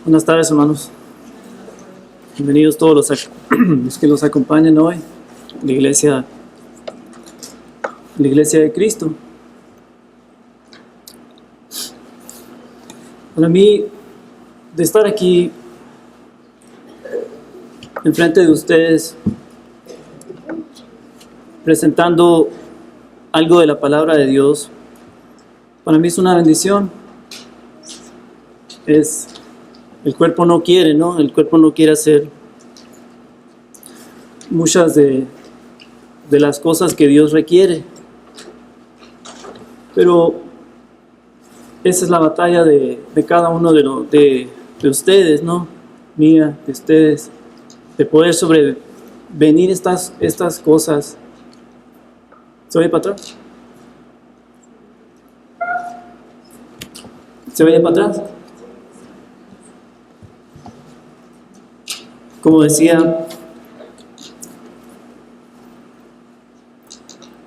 Buenas tardes, hermanos. Bienvenidos todos los que nos acompañan hoy, la iglesia de Cristo. Para mí, de estar aquí enfrente de ustedes, presentando algo de la palabra de Dios, para mí es una bendición. El cuerpo no quiere, ¿no? El cuerpo no quiere hacer muchas de las cosas que Dios requiere. Pero esa es la batalla de cada uno de ustedes, ¿no? Mía, de ustedes, de poder sobrevenir estas cosas. ¿Se oye para atrás? ¿Se oye para atrás? Como decía,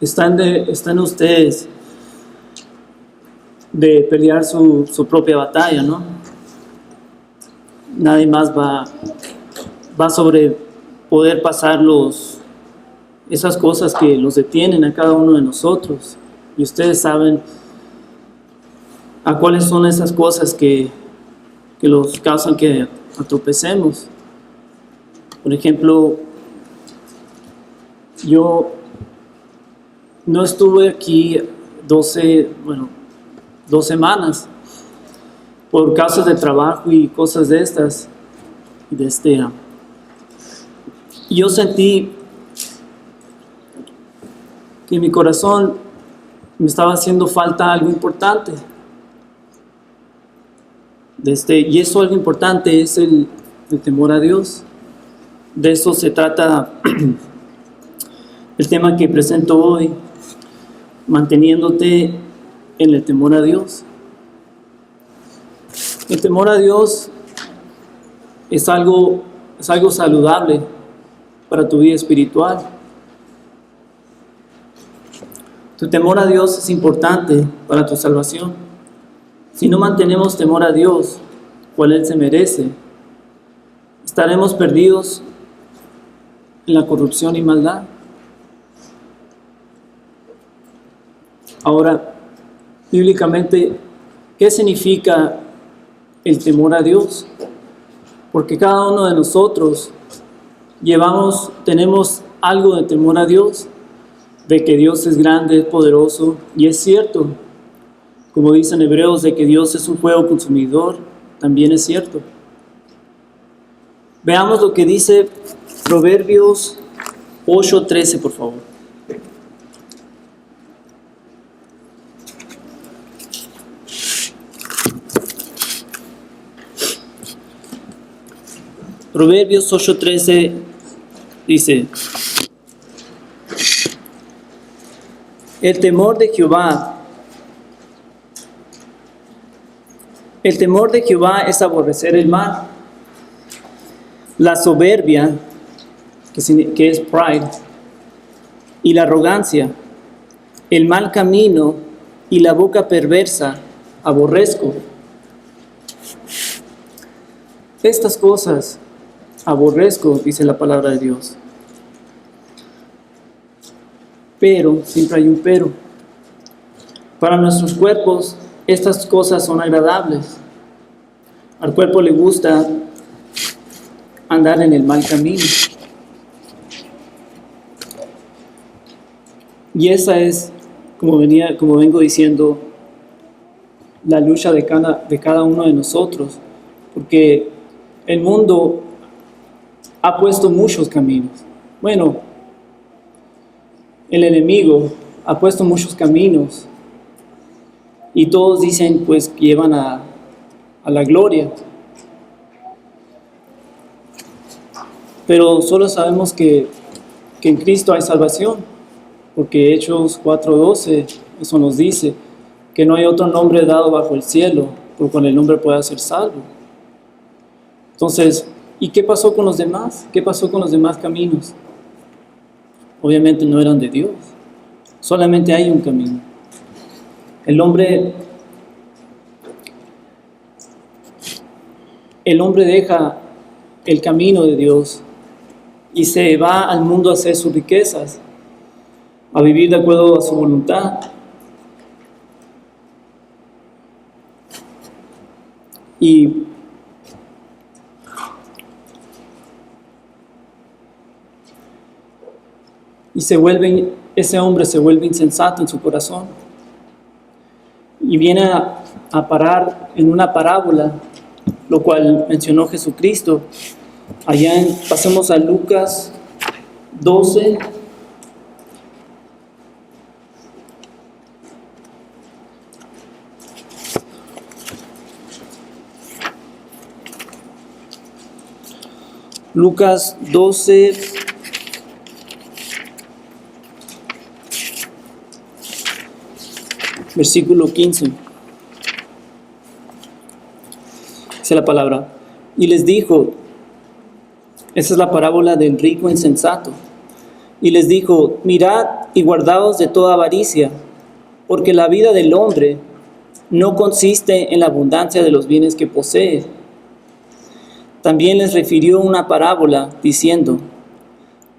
están ustedes de pelear su propia batalla, ¿no? Nadie más va sobre poder pasar esas cosas que los detienen a cada uno de nosotros. Y ustedes saben a cuáles son esas cosas que los causan que tropecemos. Por ejemplo, yo no estuve aquí 2 semanas por causas de trabajo y cosas de estas. Yo sentí que en mi corazón me estaba haciendo falta algo importante. Y eso algo importante es el temor a Dios. De eso se trata el tema que presento hoy, manteniéndote en el temor a Dios. El temor a Dios es algo saludable para tu vida espiritual. Tu temor a Dios es importante para tu salvación. Si no mantenemos temor a Dios, cual Él se merece, estaremos perdidos en la corrupción y maldad. Ahora, bíblicamente, ¿qué significa el temor a Dios? Porque cada uno de nosotros tenemos algo de temor a Dios, de que Dios es grande, es poderoso, y es cierto, como dicen Hebreos, de que Dios es un fuego consumidor, también es cierto. Veamos lo que dice Proverbios 8:13, por favor. Proverbios 8:13 dice: el temor de Jehová es aborrecer el mal, la soberbia, que es pride, y la arrogancia, el mal camino y la boca perversa aborrezco. Estas cosas aborrezco, dice la palabra de Dios. Pero, siempre hay un pero. Para nuestros cuerpos, estas cosas son agradables. Al cuerpo le gusta andar en el mal camino. Y esa es, como vengo diciendo, la lucha de cada uno de nosotros. Porque el mundo ha puesto muchos caminos. Bueno, el enemigo ha puesto muchos caminos. Y todos dicen, pues, que llevan a la gloria. Pero solo sabemos que en Cristo hay salvación. Porque Hechos 4:12, eso nos dice, que no hay otro nombre dado bajo el cielo, por cual el hombre pueda ser salvo. Entonces, ¿y qué pasó con los demás? ¿Qué pasó con los demás caminos? Obviamente no eran de Dios. Solamente hay un camino. El hombre el hombre deja el camino de Dios y se va al mundo a hacer sus riquezas, a vivir de acuerdo a su voluntad. Y ese hombre se vuelve insensato en su corazón y viene a parar en una parábola, lo cual mencionó Jesucristo. Pasemos a Lucas 12. Lucas 12, versículo 15. Dice la palabra: y les dijo, esa es la parábola del rico insensato, y les dijo: mirad y guardaos de toda avaricia, porque la vida del hombre no consiste en la abundancia de los bienes que posee. También les refirió una parábola diciendo: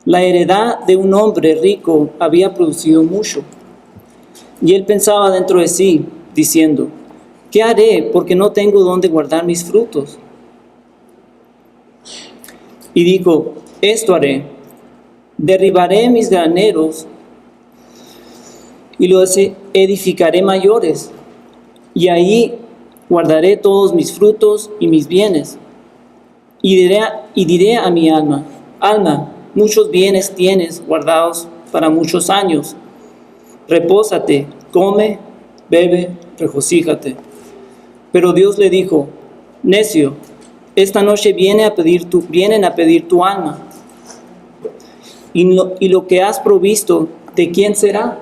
la heredad de un hombre rico había producido mucho, y él pensaba dentro de sí, diciendo: ¿qué haré, porque no tengo dónde guardar mis frutos? Y dijo: esto haré, derribaré mis graneros y los edificaré mayores, y ahí guardaré todos mis frutos y mis bienes. Y diré a mi alma: alma, muchos bienes tienes guardados para muchos años. Repósate, come, bebe, regocíjate. Pero Dios le dijo: necio, esta noche vienen a pedir tu alma. Y lo que has provisto, ¿de quién será?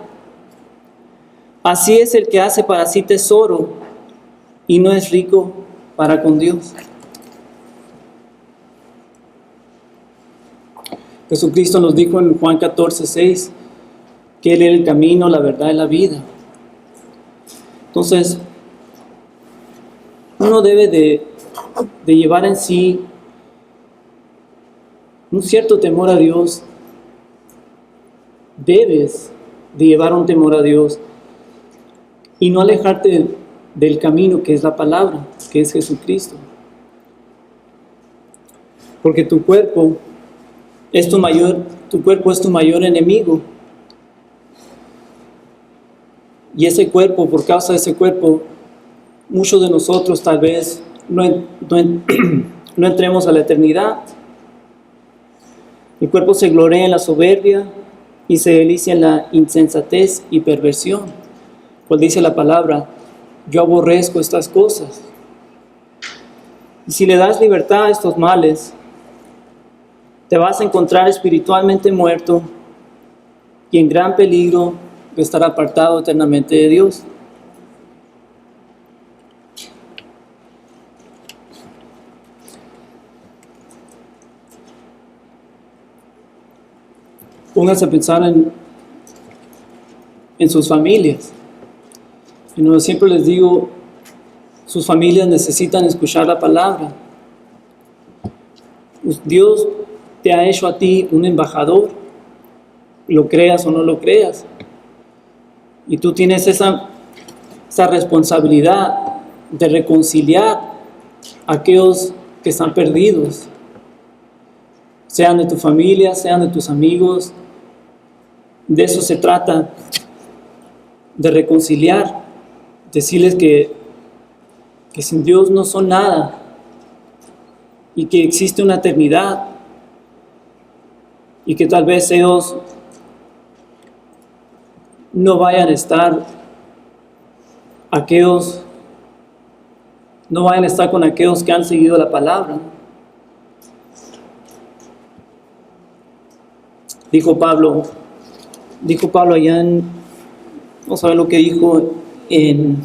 Así es el que hace para sí tesoro y no es rico para con Dios. Jesucristo nos dijo en Juan 14:6 que Él es el camino, la verdad y la vida. Entonces, uno debe de llevar en sí un cierto temor a Dios. Debes de llevar un temor a Dios y no alejarte del camino que es la palabra, que es Jesucristo. Porque tu cuerpo es tu mayor enemigo. Y ese cuerpo, por causa de ese cuerpo, muchos de nosotros tal vez no entremos a la eternidad. El cuerpo se gloria en la soberbia y se delicia en la insensatez y perversión. Pues dice la palabra: yo aborrezco estas cosas. Y si le das libertad a estos males, te vas a encontrar espiritualmente muerto y en gran peligro de estar apartado eternamente de Dios. Pónganse a pensar en sus familias. Y no, siempre les digo, sus familias necesitan escuchar la palabra. Dios te ha hecho a ti un embajador, lo creas o no lo creas. Y tú tienes esa responsabilidad de reconciliar a aquellos que están perdidos, sean de tu familia, sean de tus amigos. De eso se trata, de reconciliar, decirles que sin Dios no son nada y que existe una eternidad y que tal vez ellos no vayan a estar con aquellos que han seguido la palabra. Dijo Pablo allá vamos a ver lo que dijo en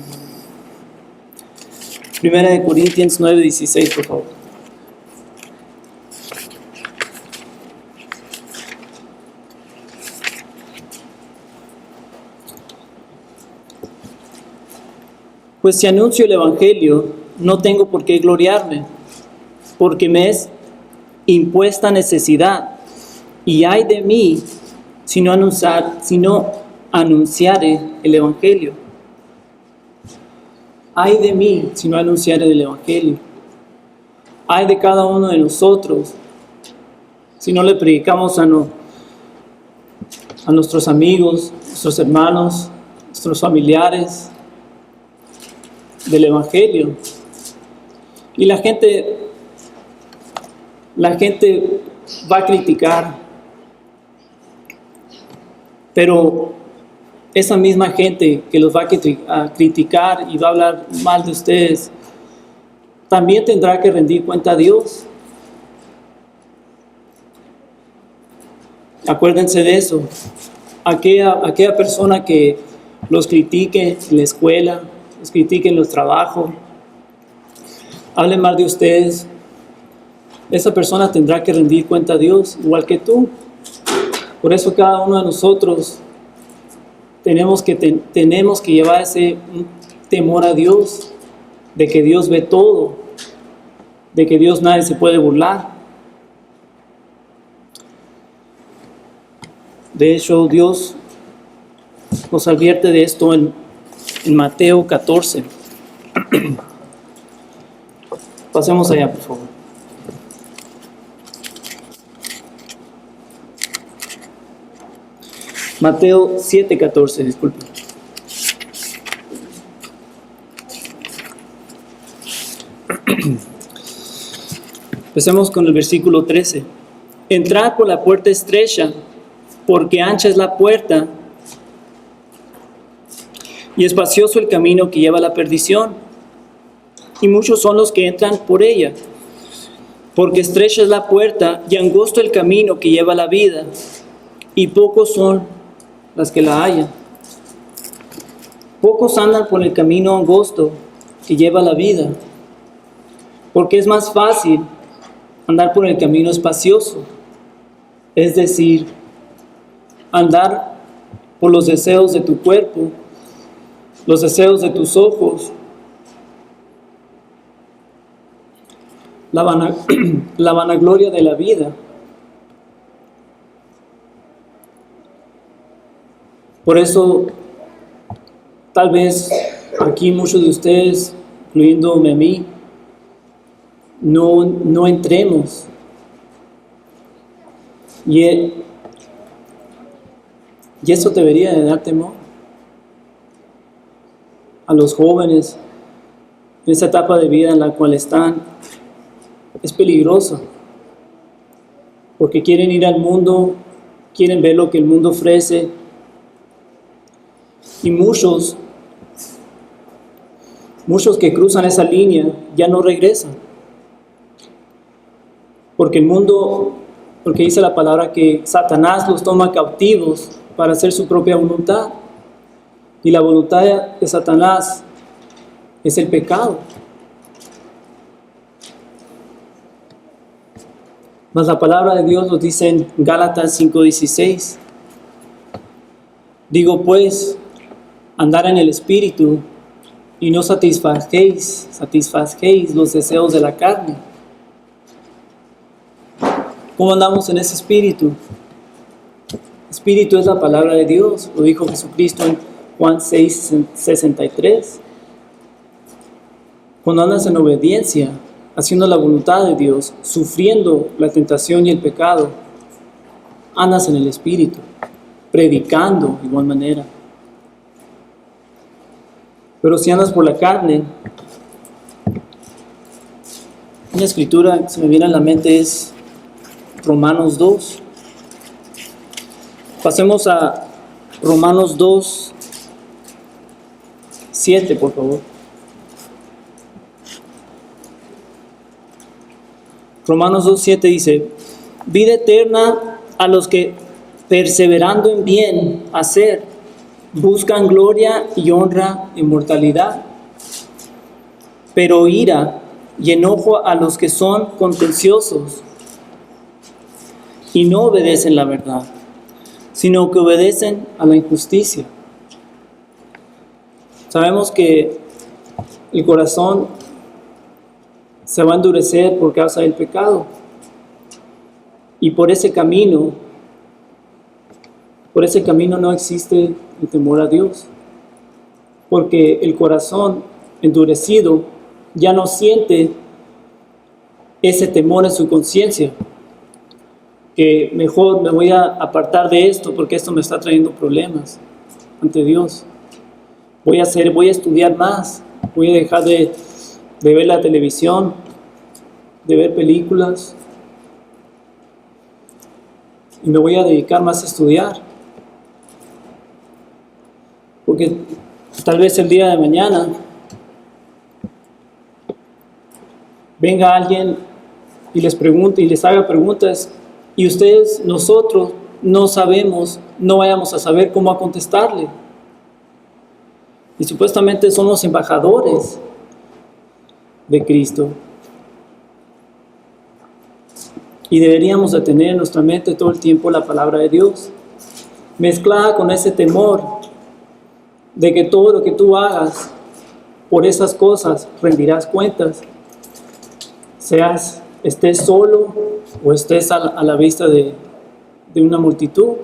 1 Corintios 9:16, por favor. Pues si anuncio el Evangelio, no tengo por qué gloriarme, porque me es impuesta necesidad, y ay de mí si no anunciare el Evangelio. Ay de mí si no anunciare el Evangelio. Ay de cada uno de nosotros si no le predicamos a nuestros amigos, nuestros hermanos, nuestros familiares del Evangelio. Y la gente va a criticar, pero esa misma gente que los va a criticar y va a hablar mal de ustedes, también tendrá que rendir cuenta a Dios. Acuérdense de eso. Aquella persona que los critique en la escuela, los critique en los trabajos, hable mal de ustedes, esa persona tendrá que rendir cuenta a Dios, igual que tú. Por eso cada uno de nosotros tenemos que llevar ese temor a Dios, de que Dios ve todo, de que Dios nadie se puede burlar. De hecho, Dios nos advierte de esto en Mateo 14. Pasemos allá, por favor. Mateo 7:14, disculpen. Empecemos con el versículo 13. Entrad por la puerta estrecha, porque ancha es la puerta y espacioso el camino que lleva a la perdición, y muchos son los que entran por ella. Porque estrecha es la puerta y angosto el camino que lleva a la vida, y pocos son las que la hallan. Pocos andan por el camino angosto que lleva a la vida, porque es más fácil andar por el camino espacioso, es decir, andar por los deseos de tu cuerpo, los deseos de tus ojos, la vanagloria de la vida. Por eso, tal vez aquí muchos de ustedes, incluyéndome a mí, no entremos. Y eso debería de dar temor a los jóvenes en esa etapa de vida en la cual están. Es peligroso, porque quieren ir al mundo, quieren ver lo que el mundo ofrece, y muchos que cruzan esa línea ya no regresan, porque porque dice la palabra que Satanás los toma cautivos para hacer su propia voluntad, y la voluntad de Satanás es el pecado. Mas la palabra de Dios nos dice en Gálatas 5:16, digo pues, andar en el Espíritu, y no satisfacéis los deseos de la carne. ¿Cómo andamos en ese Espíritu? Espíritu es la palabra de Dios, lo dijo Jesucristo en Juan 6:63. Cuando andas en obediencia, haciendo la voluntad de Dios, sufriendo la tentación y el pecado, andas en el Espíritu, predicando de igual manera. Pero si andas por la carne, una escritura que se me viene a la mente es Romanos 2. Pasemos a Romanos 2:7, por favor. Romanos 2:7 dice, vida eterna a los que, perseverando en bien hacer, buscan gloria y honra, inmortalidad, pero ira y enojo a los que son contenciosos y no obedecen la verdad, sino que obedecen a la injusticia. Sabemos que el corazón se va a endurecer por causa del pecado. Y por ese camino no existe el temor a Dios. Porque el corazón endurecido ya no siente ese temor en su conciencia. Que mejor me voy a apartar de esto porque esto me está trayendo problemas ante Dios. Voy a estudiar más. Voy a dejar de ver la televisión, de ver películas. Y me voy a dedicar más a estudiar. Porque tal vez el día de mañana venga alguien y les pregunte y les haga preguntas y nosotros no sabemos, no vayamos a saber cómo contestarle. Y supuestamente somos embajadores de Cristo. Y deberíamos de tener en nuestra mente todo el tiempo la palabra de Dios, mezclada con ese temor de que todo lo que tú hagas por esas cosas rendirás cuentas, estés solo o estés a la vista de una multitud.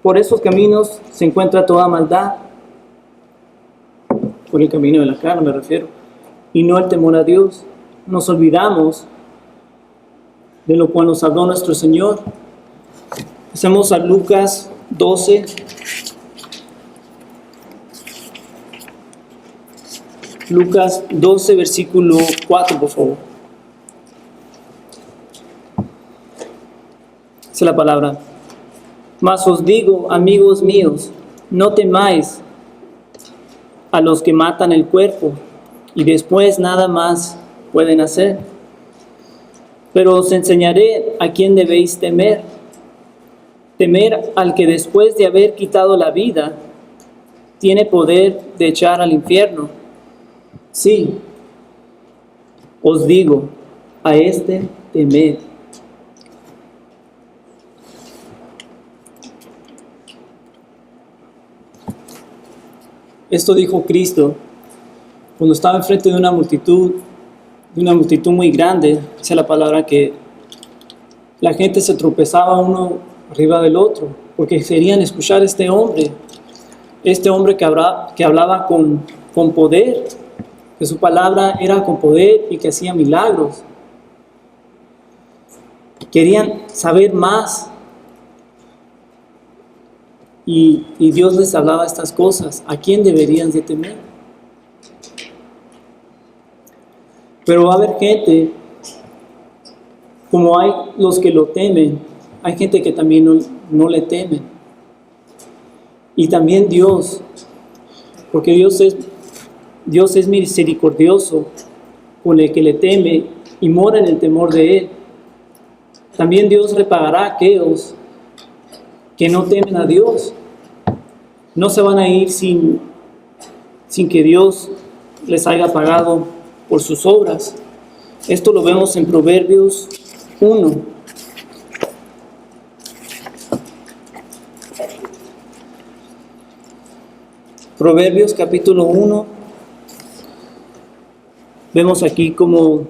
Por esos caminos se encuentra toda maldad, por el camino de la carne me refiero, y no el temor a Dios. Nos olvidamos de lo cual nos habló nuestro Señor. Pasemos a Lucas 12. Lucas 12, versículo 4, por favor. Dice la palabra: Mas os digo, amigos míos, no temáis a los que matan el cuerpo y después nada más pueden hacer. Pero os enseñaré a quién debéis temer. Temer al que después de haber quitado la vida, tiene poder de echar al infierno. Sí, os digo, a este temed. Esto dijo Cristo cuando estaba enfrente de una multitud muy grande. Dice la palabra que la gente se tropezaba uno arriba del otro, porque querían escuchar a este hombre que hablaba con poder, que su palabra era con poder y que hacía milagros. Querían saber más. Y Dios les hablaba estas cosas. ¿A quién deberían de temer? Pero va a haber gente, como hay los que lo temen, hay gente que también no le temen. Y también Dios, porque Dios es misericordioso con el que le teme y mora en el temor de Él. También Dios repagará a aquellos que no temen a Dios. No se van a ir sin que Dios les haya pagado por sus obras. Esto lo vemos en Proverbios 1. Proverbios capítulo 1. Vemos aquí cómo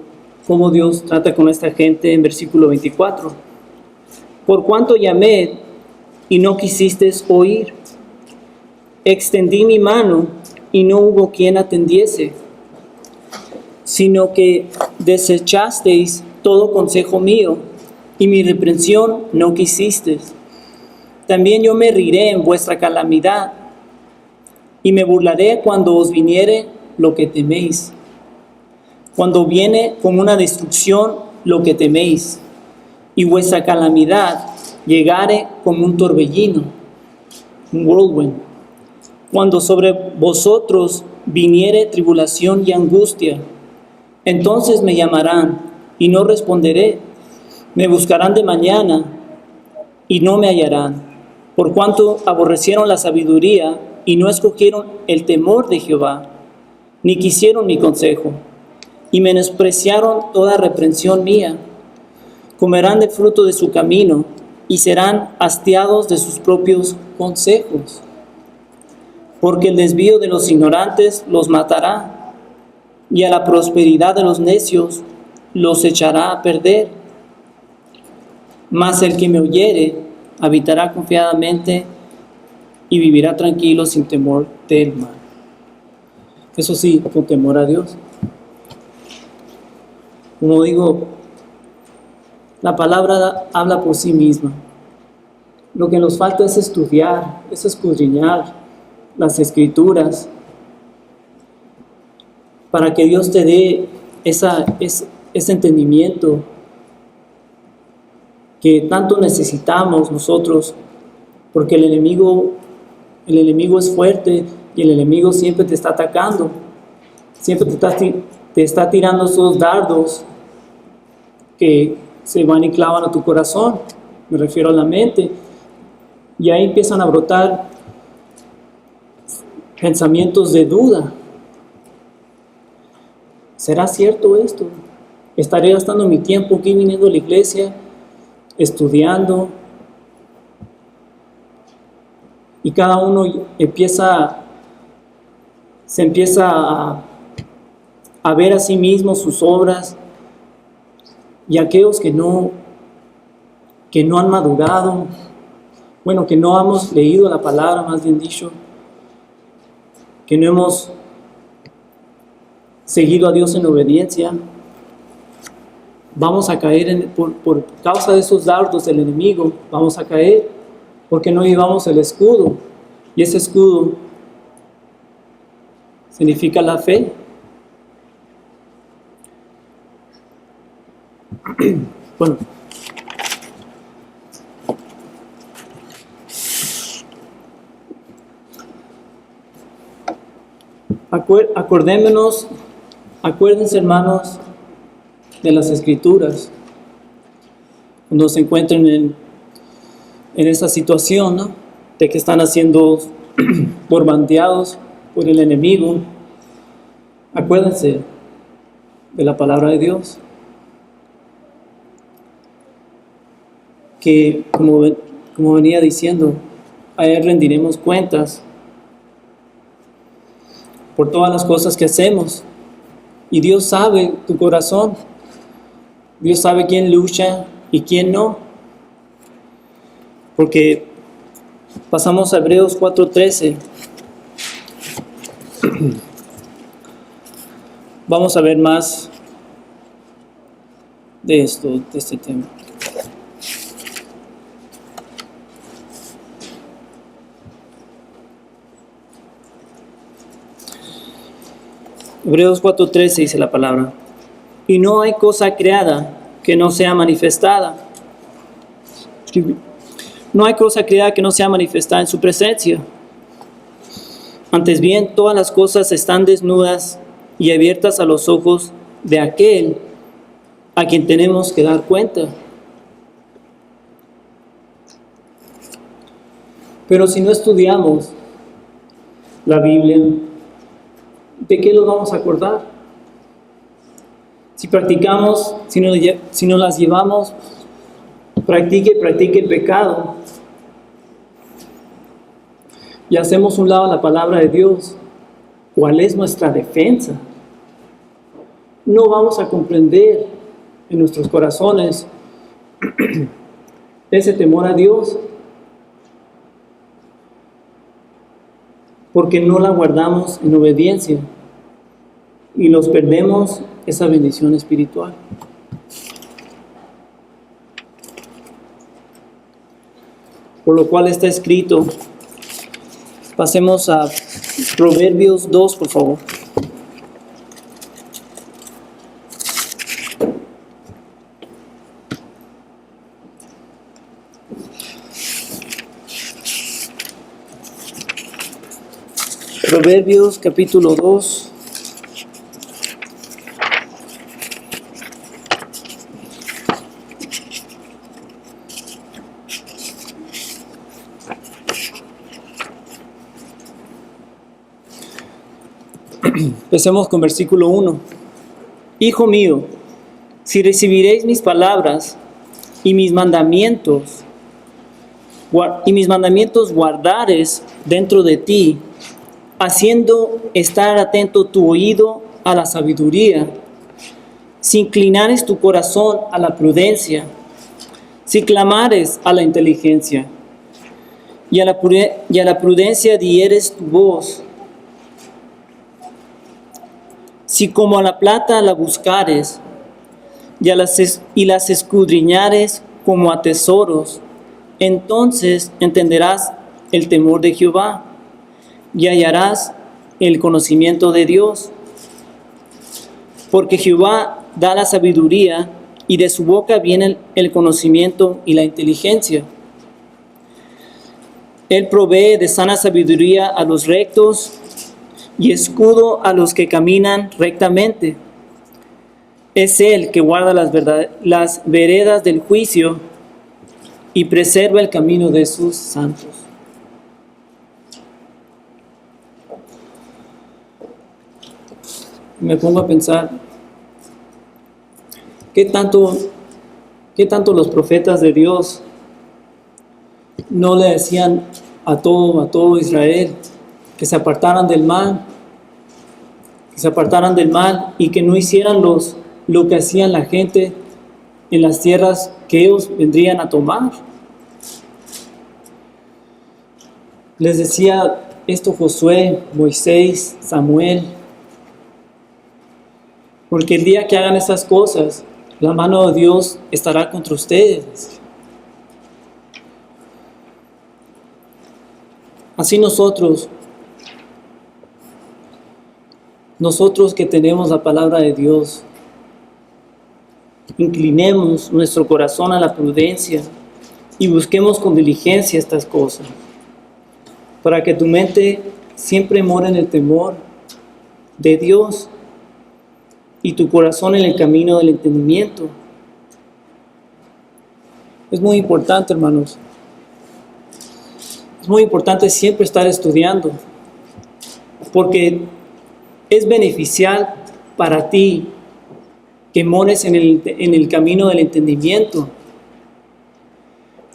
Dios trata con esta gente en versículo 24. Por cuanto llamé y no quisisteis oír, extendí mi mano y no hubo quien atendiese, sino que desechasteis todo consejo mío y mi reprensión no quisisteis. También yo me riré en vuestra calamidad y me burlaré cuando os viniere lo que teméis. Cuando viene como una destrucción lo que teméis, y vuestra calamidad llegare como un torbellino, un whirlwind. Cuando sobre vosotros viniere tribulación y angustia, entonces me llamarán y no responderé. Me buscarán de mañana y no me hallarán, por cuanto aborrecieron la sabiduría y no escogieron el temor de Jehová, ni quisieron mi consejo, y menospreciaron toda reprensión mía. Comerán del fruto de su camino y serán hastiados de sus propios consejos. porque el desvío de los ignorantes los matará, y a la prosperidad de los necios los echará a perder. Mas el que me oyere habitará confiadamente y vivirá tranquilo sin temor del mal. Eso sí, con temor a Dios. Como digo, la palabra habla por sí misma. Lo que nos falta es estudiar, es escudriñar las Escrituras para que Dios te dé ese entendimiento que tanto necesitamos nosotros, porque el enemigo es fuerte y el enemigo siempre te está atacando, siempre te está tirando esos dardos que se van y clavan a tu corazón, me refiero a la mente, y ahí empiezan a brotar pensamientos de duda. ¿Será cierto esto? ¿Estaré gastando mi tiempo aquí viniendo a la iglesia, estudiando? Y cada uno se empieza a ver a sí mismo sus obras, y aquellos que no han madurado, bueno, que no hemos leído la palabra, más bien dicho, que no hemos seguido a Dios en obediencia, vamos a caer por causa de esos dardos del enemigo, vamos a caer porque no llevamos el escudo, y ese escudo significa la fe. Bueno, acuérdense, hermanos, de las Escrituras cuando se encuentren en esa situación, ¿no?, de que están siendo bombardeados por el enemigo. Acuérdense de la palabra de Dios, que como venía diciendo, a Él rendiremos cuentas por todas las cosas que hacemos, y Dios sabe tu corazón, Dios sabe quién lucha y quién no, porque pasamos a Hebreos 4:13. Vamos a ver más de este tema. Hebreos 4:13 dice la palabra: y no hay cosa creada que no sea manifestada. No hay cosa creada que no sea manifestada en su presencia. Antes bien, todas las cosas están desnudas y abiertas a los ojos de aquel a quien tenemos que dar cuenta. Pero si no estudiamos la Biblia, ¿de qué nos vamos a acordar? Si practicamos, si no las llevamos, practique el pecado, y hacemos un lado la palabra de Dios, ¿cuál es nuestra defensa? No vamos a comprender en nuestros corazones ese temor a Dios, porque no la guardamos en obediencia y nos perdemos esa bendición espiritual. Por lo cual está escrito. Pasemos a Proverbios 2, por favor. Proverbios capítulo 2. Empecemos con versículo 1. Hijo mío, si recibiréis mis palabras y mis mandamientos guardares dentro de ti, haciendo estar atento tu oído a la sabiduría, si inclinares tu corazón a la prudencia, si clamares a la inteligencia, y a la prudencia dieres tu voz, si como a la plata la buscares, y las escudriñares como a tesoros, entonces entenderás el temor de Jehová, y hallarás el conocimiento de Dios. Porque Jehová da la sabiduría, y de su boca viene el conocimiento y la inteligencia. Él provee de sana sabiduría a los rectos, y escudo a los que caminan rectamente. Es Él que guarda las veredas del juicio, y preserva el camino de sus santos. Me pongo a pensar, ¿qué tanto los profetas de Dios no le decían a todo Israel que se apartaran del mal, y que no hicieran lo que hacían la gente en las tierras que ellos vendrían a tomar? Les decía esto Josué, Moisés, Samuel, porque el día que hagan esas cosas, la mano de Dios estará contra ustedes. Así nosotros que tenemos la palabra de Dios, inclinemos nuestro corazón a la prudencia y busquemos con diligencia estas cosas, para que tu mente siempre more en el temor de Dios y tu corazón en el camino del entendimiento. Es muy importante, hermanos. Es muy importante siempre estar estudiando, porque es beneficial para ti que mores en el camino del entendimiento,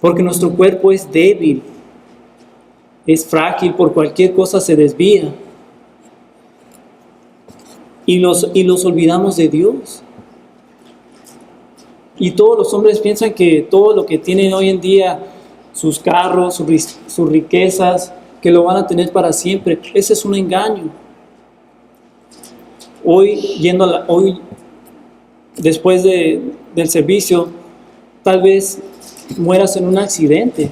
porque nuestro cuerpo es débil, es frágil, por cualquier cosa se desvía, y los olvidamos de Dios. Y todos los hombres piensan que todo lo que tienen hoy en día, sus carros, sus riquezas, que lo van a tener para siempre. Ese es un engaño. Hoy después del servicio, tal vez mueras en un accidente.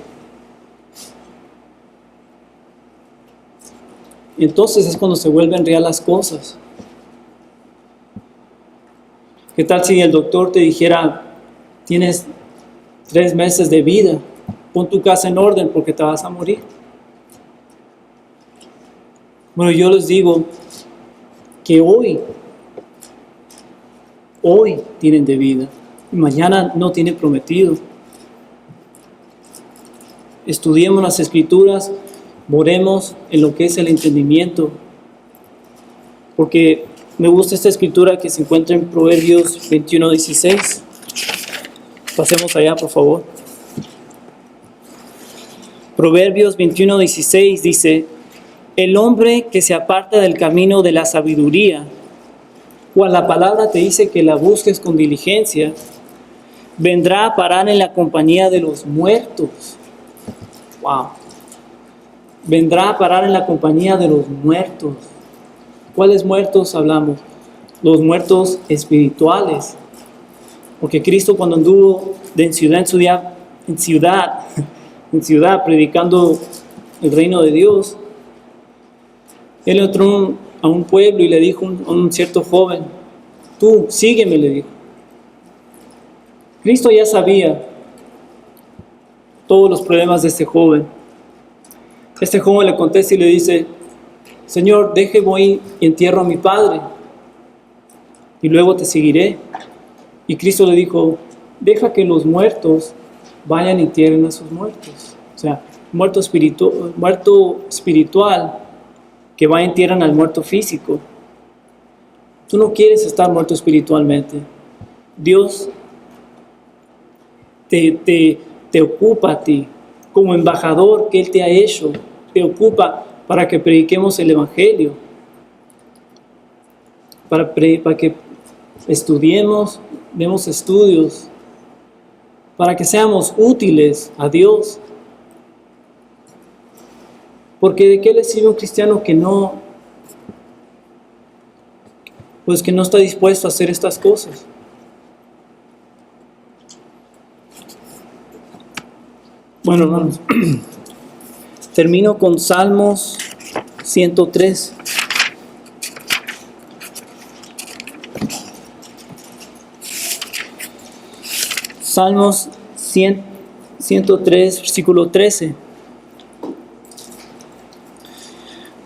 Entonces es cuando se vuelven real las cosas. ¿Qué tal si el doctor te dijera, tienes 3 meses de vida, pon tu casa en orden porque te vas a morir? Bueno, yo les digo que hoy tienen de vida, y mañana no tienen prometido. Estudiemos las Escrituras, moremos en lo que es el entendimiento, porque me gusta esta escritura que se encuentra en Proverbios 21:16. Pasemos allá, por favor. Proverbios 21:16 dice: el hombre que se aparta del camino de la sabiduría, cual la palabra te dice que la busques con diligencia, vendrá a parar en la compañía de los muertos. Wow. Vendrá a parar en la compañía de los muertos. ¿Cuáles muertos hablamos? Los muertos espirituales. Porque Cristo, cuando anduvo de en ciudad predicando el reino de Dios, Él entró a un pueblo y le dijo a un cierto joven: tú, sígueme, le dijo. Cristo ya sabía todos los problemas de este joven. Este joven le contesta y le dice: Señor, voy y entierro a mi padre, y luego te seguiré. Y Cristo le dijo: deja que los muertos vayan y entierren a sus muertos. O sea, muerto espiritual que va y entierran al muerto físico. Tú no quieres estar muerto espiritualmente. Dios te ocupa a ti como embajador que Él te ha hecho. Te ocupa para que prediquemos el Evangelio, para que estudiemos, demos estudios, para que seamos útiles a Dios. Porque ¿de qué le sirve a un cristiano que no está dispuesto a hacer estas cosas? Bueno, hermanos, termino con Salmos 103. Salmos 103, versículo 13.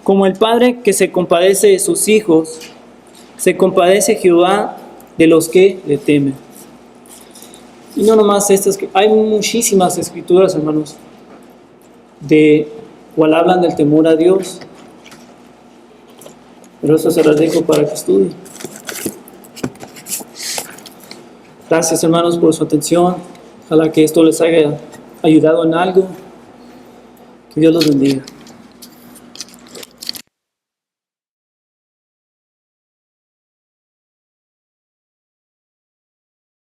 Como el padre que se compadece de sus hijos, se compadece Jehová de los que le temen. Y no nomás estas, hay muchísimas escrituras, hermanos, de cual hablan del temor a Dios. Pero eso se las dejo para que estudien. Gracias, hermanos, por su atención. Ojalá que esto les haya ayudado en algo. Que Dios los bendiga.